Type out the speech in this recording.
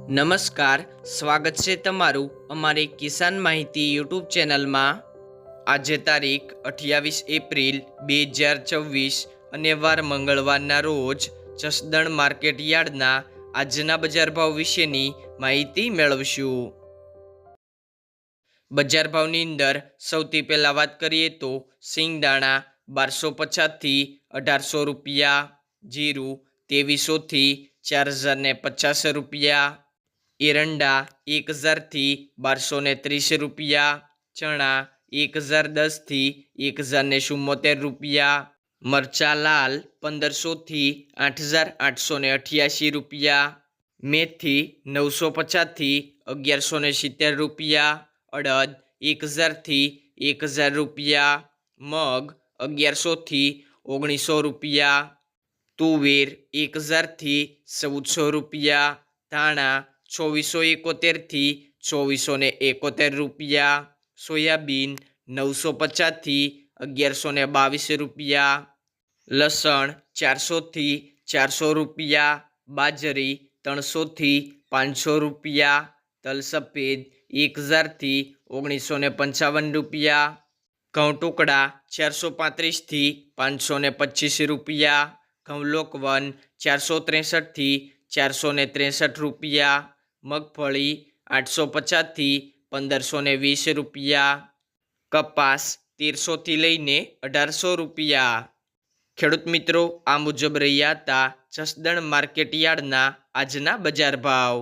નમસ્કાર, સ્વાગત છે તમારું અમારી કિસાન માહિતી યુટ્યુબ ચેનલમાં। આજે તારીખ 28 એપ્રિલ 2024 અને વાર મંગળવારના રોજ જસદણ માર્કેટ યાર્ડના આજના બજાર ભાવ વિશેની માહિતી મેળવશું। બજાર ભાવની અંદર સૌથી પહેલાં વાત કરીએ તો સિંગદાણા 1250 થી 1800 રૂપિયા, જીરું 2300 થી 4050 રૂપિયા, એરંડા 1000 થી 1230 રૂપિયા, ચણા 1010 થી 1074 રૂપિયા, મરચા લાલ 1500 થી 8888 રૂપિયા, મેથી 950 થી 1170 રૂપિયા, અડદ 1000 થી 1000 રૂપિયા, મગ 1100 થી 1900 રૂપિયા, તુવેર 1000 થી 1400 રૂપિયા, ધાણા 2471 થી 2471 રૂપિયા, સોયાબીન 950 થી 1122 રૂપિયા, લસણ 400 થી 400 રૂપિયા, બાજરી 300 થી 500 રૂપિયા, તલ સફેદ 1000 થી 1955 રૂપિયા, ઘઉં ટુકડા 435 થી 525 રૂપિયા, ઘઉં લોકવન 463 થી 463 રૂપિયા, મગફળી 850 થી 1520 રૂપિયા, કપાસ 1300 થી લઈને 1800 રૂપિયા। ખેડૂત મિત્રો, આ મુજબ રહ્યા હતા જસદણ માર્કેટ યાર્ડના આજના બજાર ભાવ।